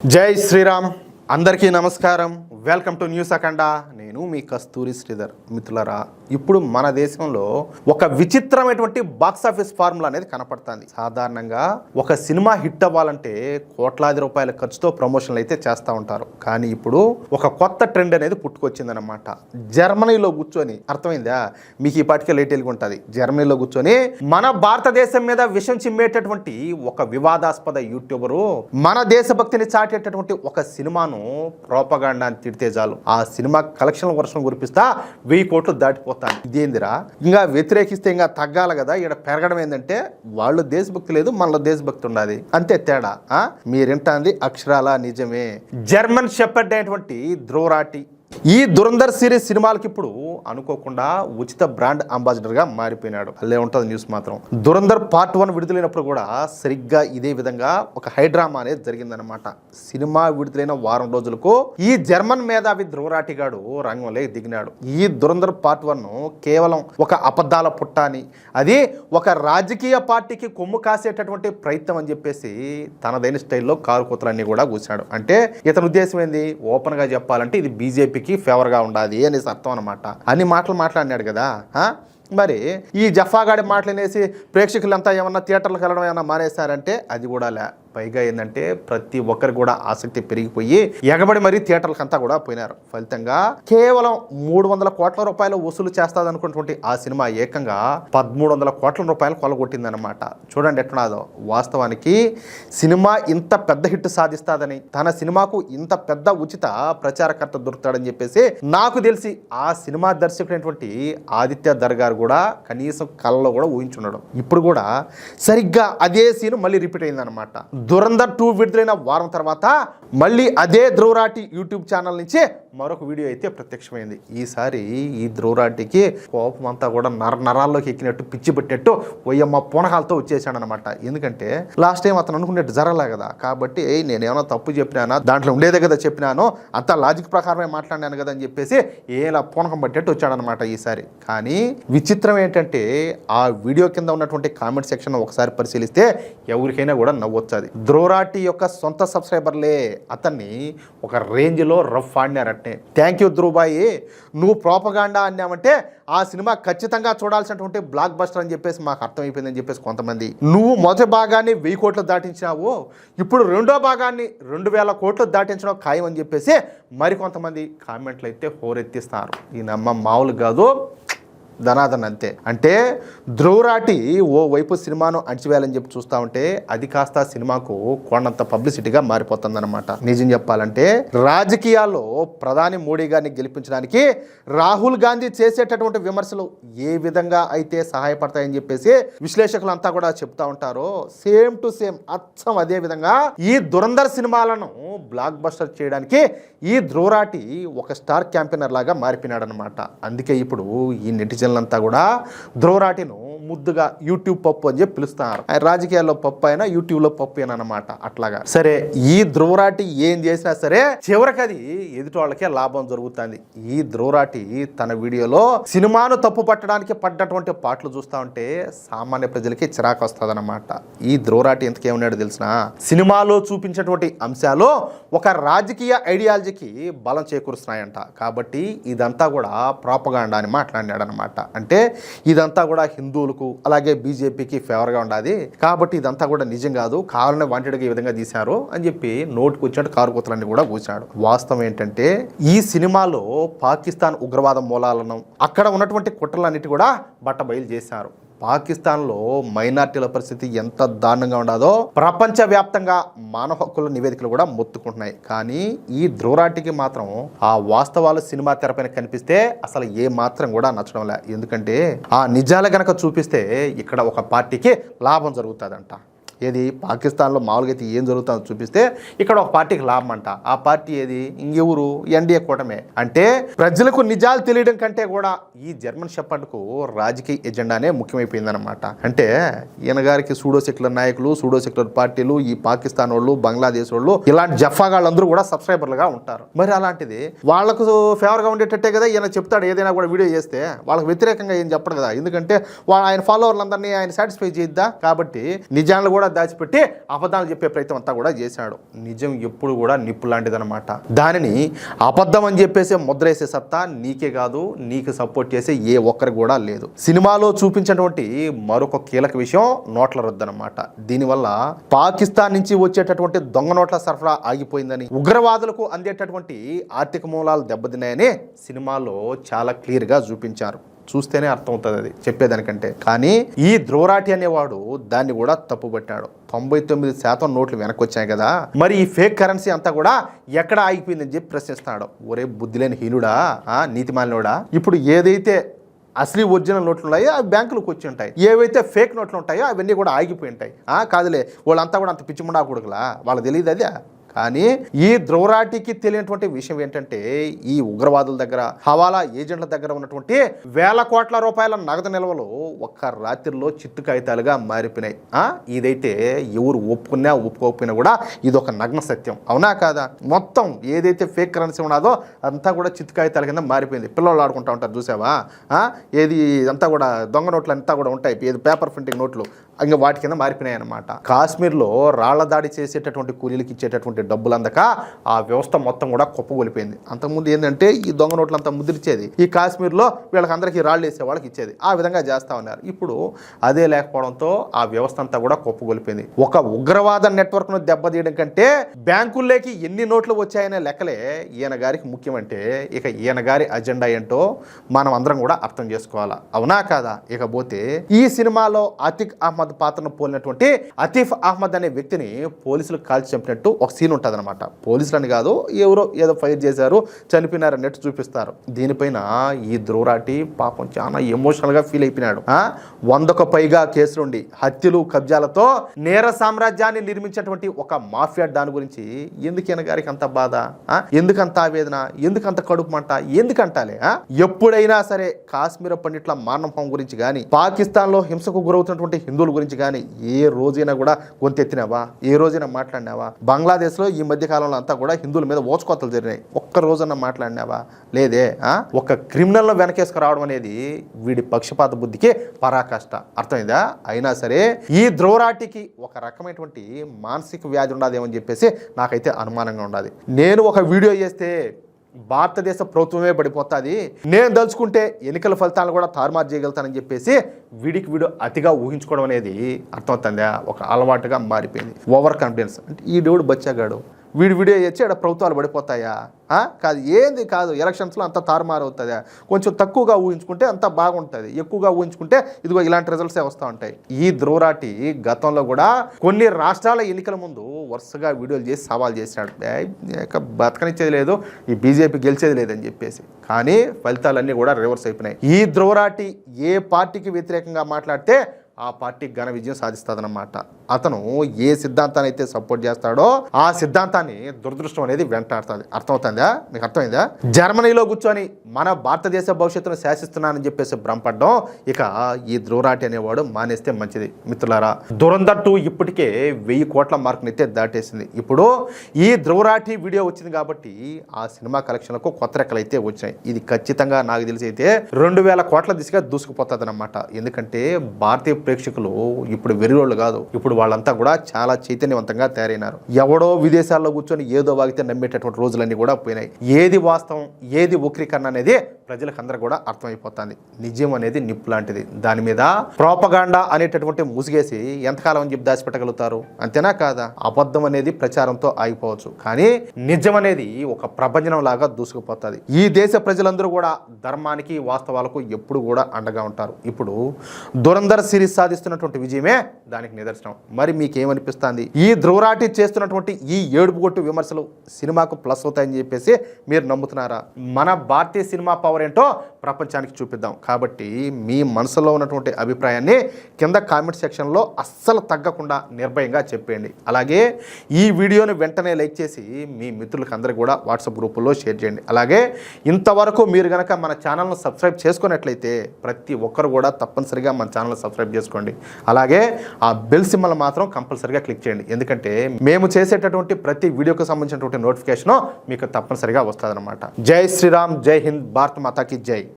జై శ్రీరామ్. అందరికీ నమస్కారం. వెల్కమ్ టు న్యూస్ అఖండ. నేను మీ కస్తూరి శ్రీధర్. మిత్రులరా, ఇప్పుడు మన దేశంలో ఒక విచిత్రమైనటువంటి బాక్స్ ఆఫీస్ ఫార్ములా అనేది కనపడుతుంది. సాధారణంగా ఒక సినిమా హిట్ అవ్వాలంటే కోట్లాది రూపాయల ఖర్చుతో ప్రమోషన్లు అయితే చేస్తూ ఉంటారు. కానీ ఇప్పుడు ఒక కొత్త ట్రెండ్ అనేది పుట్టుకొచ్చిందనమాట. జర్మనీలో కూర్చొని, అర్థమైందా మీకు? ఈ పాటికే లేట్ ఉంటుంది. జర్మనీలో కూర్చొని మన భారతదేశం మీద విషం చిమ్మేటటువంటి ఒక వివాదాస్పద యూట్యూబరు మన దేశభక్తిని చాటేటటువంటి ఒక సినిమాను ప్రోపగాండా అని తిడితే చాలు, ఆ సినిమా కలెక్షన్ల వర్షం కురిపిస్తా 1000 కోట్లు దాటిపోతాను. ఇదేందిరా, ఇంకా వ్యతిరేకిస్తే ఇంకా తగ్గాలి కదా. ఇక్కడ పెరగడం ఏంటంటే వాళ్ళు దేశభక్తి లేదు, మనలో దేశభక్తి ఉండాలి, అంతే తేడా. మీరింటాంది అక్షరాల నిజమే. జర్మన్ షెపర్డ్ అయినటువంటి ధ్రువరాటి ఈ దురంధర్ సిరీస్ సినిమాలకి ఇప్పుడు అనుకోకుండా ఉచిత బ్రాండ్ అంబాసిడర్ గా మారిపోయినాడు. అల్లే ఉంటుంది న్యూస్ మాత్రం. దురంధర్ పార్ట్ 1 విడుదలైనప్పుడు కూడా సరిగ్గా ఇదే విధంగా ఒక హైడ్రామా అనేది జరిగిందనమాట. సినిమా విడుదలైన వారం రోజులకు ఈ జర్మన్ మేధావి ధ్రువరాటి గాడు రంగంలో దిగినాడు. ఈ దురంధర్ పార్ట్ 1 కేవలం ఒక అబద్ధాల పుట్ట అని, అది ఒక రాజకీయ పార్టీకి కొమ్ము కాసేటటువంటి ప్రయత్నం అని చెప్పేసి తనదైన స్టైల్లో కారు కూతలన్నీ కూడా కూర్చాడు. అంటే ఇతని ఉద్దేశం ఏంది? ఓపెన్ గా చెప్పాలంటే ఇది బీజేపీ ఫేవర్ గా ఉండాలి అనేసి అర్థం అనమాట. అన్ని మాటలు మాట్లాడినాడు కదా. మరి ఈ జఫాగాడి మాటలు అనేసి ప్రేక్షకులంతా ఏమన్నా థియేటర్లకు వెళ్ళడం ఏమన్నా మానేశారంటే అది కూడా లే. పైగా ఏంటంటే ప్రతి ఒక్కరికి కూడా ఆసక్తి పెరిగిపోయి ఎగబడి మరీ థియేటర్లకు అంతా కూడా పోయినారు. ఫలితంగా కేవలం 300 కోట్ల రూపాయలు వసూలు చేస్తుంది అనుకున్నటువంటి ఆ సినిమా ఏకంగా 1300 కోట్ల రూపాయలు కొలగొట్టిందనమాట. చూడండి ఎట్లున్నాదో. వాస్తవానికి సినిమా ఇంత పెద్ద హిట్ సాధిస్తాదని, తన సినిమాకు ఇంత పెద్ద ఉచిత ప్రచారకర్త దొరుకుతాడని చెప్పేసి నాకు తెలిసి ఆ సినిమా దర్శకుడైనటువంటి ఆదిత్య ధర్ గారు కూడా కనీసం కళ్ళలో కూడా ఊహించున్నాడు. ఇప్పుడు కూడా సరిగ్గా అదే సీన్ మళ్ళీ రిపీట్ అయిందనమాట. దురంధర్ 2 విడుదలైన వారం తర్వాత మళ్ళీ అదే ధ్రువరాటి యూట్యూబ్ ఛానల్ నుంచి మరొక వీడియో అయితే ప్రత్యక్షమైంది. ఈసారి ఈ ధ్రువరాటికి కోపం అంతా కూడా నరాల్లోకి ఎక్కినట్టు, పిచ్చి పెట్టినట్టు ఒయ్యమ్మ పూనకాలతో వచ్చేసాడనమాట. ఎందుకంటే లాస్ట్ టైం అతను అనుకున్నట్టు జరగలే కదా. కాబట్టి నేనేమన్నా తప్పు చెప్పినానా, దాంట్లో ఉండేదే కదా చెప్పినాను, అంతా లాజిక్ ప్రకారమే మాట్లాడినాను కదా అని చెప్పేసి ఏలా పూనకం పట్టేట్టు వచ్చాడనమాట ఈసారి. కానీ విచిత్రం ఏంటంటే ఆ వీడియో కింద ఉన్నటువంటి కామెంట్ సెక్షన్ ఒకసారి పరిశీలిస్తే ఎవరికైనా కూడా నవ్వొచ్చాది. ధ్రువరాటి యొక్క సొంత సబ్స్క్రైబర్లే అతన్ని ఒక రేంజ్లో రఫ్ ఆడినారట్నే. థ్యాంక్ యూ ధ్రువబాయి, నువ్వు ప్రోపగాండా అన్నామంటే ఆ సినిమా ఖచ్చితంగా చూడాల్సినటువంటి బ్లాక్ బస్టర్ అని చెప్పేసి మాకు అర్థమైపోయిందని చెప్పేసి కొంతమంది. నువ్వు మొదటి భాగాన్ని 1000 కోట్లు దాటించినావు, ఇప్పుడు రెండో భాగాన్ని 2000 కోట్లు దాటించడం ఖాయం అని చెప్పేసి మరికొంతమంది కామెంట్లు అయితే హోరెత్తిస్తారు. ఈ నమ్మ మామూలు కాదు, ధనాదన్ అంతే. అంటే ధ్రువరాటి ఓ వైపు సినిమాను అణచివేయాలని చెప్పి చూస్తూ ఉంటే అది కాస్త సినిమాకు కొండంత పబ్లిసిటీగా మారిపోతుందన్నమాట. నిజం చెప్పాలంటే రాజకీయాల్లో ప్రధాని మోడీ గారిని గెలిపించడానికి రాహుల్ గాంధీ చేసేటటువంటి విమర్శలు ఏ విధంగా అయితే సహాయపడతాయని చెప్పేసి విశ్లేషకులంతా కూడా చెప్తా ఉంటారో, సేమ్ టు సేమ్ అచ్చం అదే విధంగా ఈ దురంధర్ సినిమాలను బ్లాక్ బస్టర్ చేయడానికి ఈ ధ్రువరాటి ఒక స్టార్ క్యాంపెయినర్ లాగా మారిపోయినాడు అనమాట. అందుకే ఇప్పుడు ఈ నెటిజన్లంతా కూడా ధ్రువరాటిను ముద్దుగా యూట్యూబ్ పప్పు అని చెప్పి పిలుస్తున్నారు. రాజకీయాల్లో పప్పు అయినా యూట్యూబ్లో పప్పు అయినా అనమాట. అట్లాగా సరే, ఈ ధ్రువరాటి ఏం చేసినా సరే చివరికి అది ఎదుటి వాళ్ళకే లాభం జరుగుతుంది. ఈ ధ్రువరాటి తన వీడియోలో సినిమాను తప్పు పట్టడానికి పడ్డటువంటి పాటలు చూస్తూ ఉంటే సామాన్య ప్రజలకి చిరాకు వస్తుంది అనమాట. ఈ ధ్రువరాటి ఎంతకేమన్నాడు తెలిసిన, సినిమాలో చూపించినటువంటి అంశాలు ఒక రాజకీయ ఐడియాలజీకి బలం చేకూరుస్తున్నాయంట. కాబట్టి ఇదంతా కూడా ప్రోపగాండా అని మాట్లాడినాడు అనమాట. అంటే ఇదంతా కూడా హిందువులకు అలాగే బీజేపీకి ఫేవర్గా ఉండాలి, కాబట్టి ఇదంతా కూడా నిజం కాదు, కావాలనే వాంటెడ్గా ఈ విధంగా తీశారు అని చెప్పి నోటుకు వచ్చినట్టు కారుకూతలన్నీ కూడా కూర్చాడు. వాస్తవం ఏంటంటే ఈ సినిమాలో పాకిస్తాన్ ఉగ్రవాద మూలాలను, అక్కడ ఉన్నటువంటి కుట్రలన్నిటి కూడా బట్టబయలు చేశారు. పాకిస్తాన్లో మైనార్టీల పరిస్థితి ఎంత దారుణంగా ఉండదో ప్రపంచవ్యాప్తంగా మానవ హక్కుల నివేదికలు కూడా మొత్తుకుంటున్నాయి. కానీ ఈ ధ్రువరాటికి మాత్రం ఆ వాస్తవాలు సినిమా తెరపైన కనిపిస్తే అసలు ఏ మాత్రం కూడా నచ్చడం లే. ఎందుకంటే ఆ నిజాలు గనక చూపిస్తే ఇక్కడ ఒక పార్టీకి లాభం జరుగుతుందంట. ఏది పాకిస్తాన్లో మామూలుగా అయితే ఏం జరుగుతుందో చూపిస్తే ఇక్కడ ఒక పార్టీకి లాభం అంట. ఆ పార్టీ ఏది? ఇంకెవరు? ఎన్డీఏ కూటమే. అంటే ప్రజలకు నిజాలు తెలియడం కంటే కూడా ఈ జర్మన్ షెపర్డ్కు రాజకీయ ఎజెండానే ముఖ్యమైపోయిందనమాట. అంటే ఈయన గారికి సూడో సెక్యులర్ నాయకులు, సూడో సెక్యులర్ పార్టీలు, ఈ పాకిస్తాన్ వాళ్ళు, బంగ్లాదేశ్ వాళ్ళు, ఇలాంటి జఫాగాళ్ళందరూ కూడా సబ్స్క్రైబర్లుగా ఉంటారు. మరి అలాంటిది వాళ్ళకు ఫేవర్గా ఉండేటట్టే కదా ఈయన చెప్తాడు. ఏదైనా కూడా వీడియో చేస్తే వాళ్ళకి వ్యతిరేకంగా ఏం చెప్పడు కదా. ఎందుకంటే ఆయన ఫాలోవర్లందరినీ ఆయన సాటిస్ఫై చేద్దా. కాబట్టి నిజాలు కూడా దాచిపెట్టి అబద్ధాలు చెప్పే ప్రయత్నం అంతా కూడా చేశాడు. నిజం ఎప్పుడు కూడా నిప్పు లాంటిదన్నమాట. దానిని అబద్ధం అని చెప్పేసి ముద్ర వేసే సత్తా నీకే కాదు, నీకు సపోర్ట్ చేసే ఏ ఒక్కరికి కూడా లేదు. సినిమాలో చూపించినటువంటి మరొక కీలక విషయం నోట్ల రద్దు అన్నమాట. దీనివల్ల పాకిస్తాన్ నుంచి వచ్చేటటువంటి దొంగ నోట్ల సరఫరా ఆగిపోయిందని, ఉగ్రవాదులకు అందేటటువంటి ఆర్థిక మూలాలు దెబ్బతిన్నాయని సినిమాలో చాలా క్లియర్గా చూపించారు. చూస్తేనే అర్థమవుతుంది అది చెప్పేదానికంటే. కానీ ఈ ధ్రువరాటి అనేవాడు దాన్ని కూడా తప్పుపట్టాడు. 99% నోట్లు వెనక్కి వచ్చాయి కదా, మరి ఈ ఫేక్ కరెన్సీ అంతా కూడా ఎక్కడ ఆగిపోయిందని చెప్పి ప్రశ్నిస్తున్నాడు. ఒరే బుద్ధిలేని హీనుడా, నీతిమాలినోడా, ఇప్పుడు ఏదైతే అసలు ఒరిజినల్ నోట్లు ఉన్నాయో అవి బ్యాంకులకు వచ్చి ఉంటాయి, ఏవైతే ఫేక్ నోట్లు ఉంటాయో అవన్నీ కూడా ఆగిపోయి ఉంటాయి. కాదులే, వాళ్ళంతా కూడా అంత పిచ్చిముండా కొడుకులా, వాళ్ళకి తెలియదు అదే. కానీ ఈ ధ్రువరాటికి తెలియనటువంటి విషయం ఏంటంటే, ఈ ఉగ్రవాదుల దగ్గర, హవాలా ఏజెంట్ల దగ్గర ఉన్నటువంటి వేల కోట్ల రూపాయల నగదు నిల్వలు ఒక్క రాత్రిలో చిత్తు కాగితాలుగా మారిపోయినాయి. ఇదైతే ఎవరు ఒప్పుకున్నా ఒప్పుకోకపోయినా కూడా ఇది ఒక నగ్న సత్యం, అవునా కాదా? మొత్తం ఏదైతే ఫేక్ కరెన్సీ ఉన్నదో అంతా కూడా చిత్తు కాగితాల కింద మారిపోయింది. పిల్లలు ఆడుకుంటా ఉంటారు చూసావా, ఏది అంతా కూడా దొంగ నోట్లు అంతా కూడా ఉంటాయి, ఏది పేపర్ ప్రింటింగ్ నోట్లు, ఇంకా వాటి కింద మారిపోయినాయి అన్నమాట. కాశ్మీర్లో రాళ్ల దాడి చేసేటటువంటి కూలీలకు ఇచ్చేటటువంటి డబ్బులు అందక ఆ వ్యవస్థ మొత్తం కూడా కుప్పగొలిపోయింది. అంతకుముందు ఏంటంటే ఈ దొంగ నోట్లు అంతా ముద్రించేది, ఈ కాశ్మీర్లో వీళ్ళకందరికీ రాళ్ళు వేసే వాళ్ళకి ఇచ్చేది, ఆ విధంగా చేస్తూ ఉన్నారు. ఇప్పుడు అదే లేకపోవడంతో ఆ వ్యవస్థ అంతా కూడా కుప్పగొలిపోయింది. ఒక ఉగ్రవాద నెట్వర్క్ను దెబ్బతీయడం కంటే బ్యాంకుల్లోకి ఎన్ని నోట్లు వచ్చాయనే లెక్కలే ఈయన గారికి ముఖ్యమంటే, ఇక ఈయన గారి అజెండా ఏంటో మనం అందరం కూడా అర్థం చేసుకోవాలా, అవునా కాదా? ఇకపోతే ఈ సినిమాలో అతిక్ అహ్మద్ పాత్రను పోలినటువంటి అతీఫ్ అహ్మద్ అనే వ్యక్తిని పోలీసులు కాల్చి చంపినట్టు ఒక సీన్ ఉంటుంది అనమాట. పోలీసులని కాదు, ఎవరో ఏదో ఫైర్ చేశారు, చనిపోయినారు అన్నట్టు చూపిస్తారు. దీనిపైన ఈ ధ్రువరాటి పాపం చాలా ఎమోషనల్గా ఫీల్ అయిపోయినాడు. 100కు పైగా కేసులుండి హత్యలు కబ్జాలతో నేర సామ్రాజ్యాన్ని నిర్మించినటువంటి ఒక మాఫియా డాన్ గురించి ఎందుకైనా గారికి అంత బాధ, ఎందుకంత ఆవేదన, ఎందుకంత కడుపు మంట, ఎందుకంటాలే? ఎప్పుడైనా సరే కాశ్మీర్ పండిట్ల మారణం గురించి కానీ, పాకిస్తాన్లో హింసకు గురవుతున్నటువంటి హిందువుల గురించి కానీ ఏ రోజైనా కూడా గొంతెత్తినావా? ఏ రోజైనా మాట్లాడినావా? బంగ్లాదేశ్లో ఈ మధ్య కాలంలో అంతా కూడా హిందువుల మీద ఓచుకోతలు జరిగినాయి, ఒక్క రోజన్నా మాట్లాడినావా? లేదే. ఒక క్రిమినల్ను వెనకేసుకు రావడం అనేది వీడి పక్షపాత బుద్ధికి పరాకాష్ట, అర్థమైందా? అయినా సరే ఈ ధ్రువరాటికి ఒక రకమైనటువంటి మానసిక వ్యాధి ఉండదేమని చెప్పేసి నాకైతే అనుమానంగా ఉండదు. నేను ఒక వీడియో చేస్తే భారతదేశ ప్రభుత్వమే పడిపోతుంది, నేను దలుచుకుంటే ఎన్నికల ఫలితాలను కూడా తారుమారు చేయగలుగుతానని చెప్పేసి వీడికి వీడు అతిగా ఊహించుకోవడం అనేది అర్థమవుతుందా ఒక అలవాటుగా మారిపోయింది. ఓవర్ కాన్ఫిడెన్స్ అంటే ఈ దేవుడు బచ్చాగాడు, వీడు వీడియో వచ్చి ఆడ ప్రభుత్వాలు పడిపోతాయా? కాదు, ఏంది కాదు, ఎలక్షన్స్లో అంత తారుమారు అవుతుందా? కొంచెం తక్కువగా ఊహించుకుంటే అంత బాగుంటుంది, ఎక్కువగా ఊహించుకుంటే ఇదిగో ఇలాంటి రిజల్ట్సే వస్తూ ఉంటాయి. ఈ ధ్రువరాటి గతంలో కూడా కొన్ని రాష్ట్రాల ఎన్నికల ముందు వరుసగా వీడియోలు చేసి సవాల్ చేశాడు, బతకనిచ్చేది లేదు, ఈ బీజేపీ గెలిచేది లేదని చెప్పేసి. కానీ ఫలితాలన్నీ కూడా రివర్స్ అయిపోయినాయి. ఈ ధ్రువరాటి ఏ పార్టీకి వ్యతిరేకంగా మాట్లాడితే ఆ పార్టీ ఘన విజయం సాధిస్తుందన్నమాట. అతను ఏ సిద్ధాంతాన్ని అయితే సపోర్ట్ చేస్తాడో ఆ సిద్ధాంతాన్ని దురదృష్టం అనేది వెంటాడుతుంది. అర్థమవుతుందా? మీకు అర్థమైందా? జర్మనీలో కూర్చొని మన భారతదేశ భవిష్యత్తును శాసిస్తున్నానని చెప్పేసి భ్రమపడ్డం ఇక ఈ ధ్రువరాటి అనేవాడు మానేస్తే మంచిది. మిత్రులారా, దురంధర్ 2 ఇప్పటికే 1000 కోట్ల మార్కుని అయితే దాటేసింది. ఇప్పుడు ఈ ధ్రువరాటి వీడియో వచ్చింది కాబట్టి ఆ సినిమా కలెక్షన్లకు కొత్త రెక్కలు అయితే వచ్చాయి. ఇది ఖచ్చితంగా నాకు తెలిసి అయితే 2000 కోట్ల దిశగా దూసుకుపోతుంది అన్నమాట. ఎందుకంటే భారతీయ ప్రేక్షకులు ఇప్పుడు వెర్రోళ్ళు కాదు, ఇప్పుడు వాళ్ళంతా కూడా చాలా చైతన్యవంతంగా తయారైనారు. ఎవడో విదేశాల్లో కూర్చొని ఏదో వాగితే నమ్మేటటువంటి రోజులన్నీ కూడా పోయినాయి. ఏది వాస్తవం, ఏది వక్రీకరణ అనేది ప్రజలకు అందరూ కూడా అర్థమైపోతుంది. నిజం అనేది నిప్పు లాంటిది, దాని మీద ప్రోపగాండా అనేటటువంటి ముసిగేసి ఎంతకాలం అని చెప్పి దాచిపెట్టగలుగుతారు? అంతేనా కాదా? అబద్ధం అనేది ప్రచారంతో ఆగిపోవచ్చు, కానీ నిజం అనేది ఒక ప్రభంజనం లాగా దూసుకుపోతుంది. ఈ దేశ ప్రజలందరూ కూడా ధర్మానికి వాస్తవాలకు ఎప్పుడు కూడా అండగా ఉంటారు. ఇప్పుడు దురంధర్ సిరీస్ సాధిస్తున్నటువంటి విజయమే దానికి నిదర్శనం. మరి మీకేమనిపిస్తుంది? ఈ ధ్రువరాటి చేస్తున్నటువంటి ఈ ఏడుపు కొట్టు విమర్శలు సినిమాకు ప్లస్ అవుతాయని చెప్పేసి మీరు నమ్ముతున్నారా? మన భారతీయ సినిమా పవర్ ఏంటో ప్రపంచానికి చూపిద్దాం. కాబట్టి మీ మనసులో ఉన్నటువంటి అభిప్రాయాన్ని కింద కామెంట్ సెక్షన్లో అస్సలు తగ్గకుండా నిర్భయంగా చెప్పేయండి. అలాగే ఈ వీడియోని వెంటనే లైక్ చేసి మీ మిత్రులకు అందరికీ కూడా వాట్సాప్ గ్రూపుల్లో షేర్ చేయండి. అలాగే ఇంతవరకు మీరు కనుక మన ఛానల్ను సబ్స్క్రైబ్ చేసుకున్నట్లయితే ప్రతి ఒక్కరు కూడా తప్పనిసరిగా మన ఛానల్ సబ్స్క్రైబ్ చేసుకోండి. అలాగే ఆ బెల్ సింబల్ మాత్రం కంపల్సరిగా క్లిక్ చేయండి. ఎందుకంటే మేము చేసేటటువంటి ప్రతి వీడియోకి సంబంధించినటువంటి నోటిఫికేషన్ మీకు తప్పనిసరిగా వస్తుంది అన్నమాట. జై శ్రీరామ్, జై హింద్, భారత్ మాతాకి జై.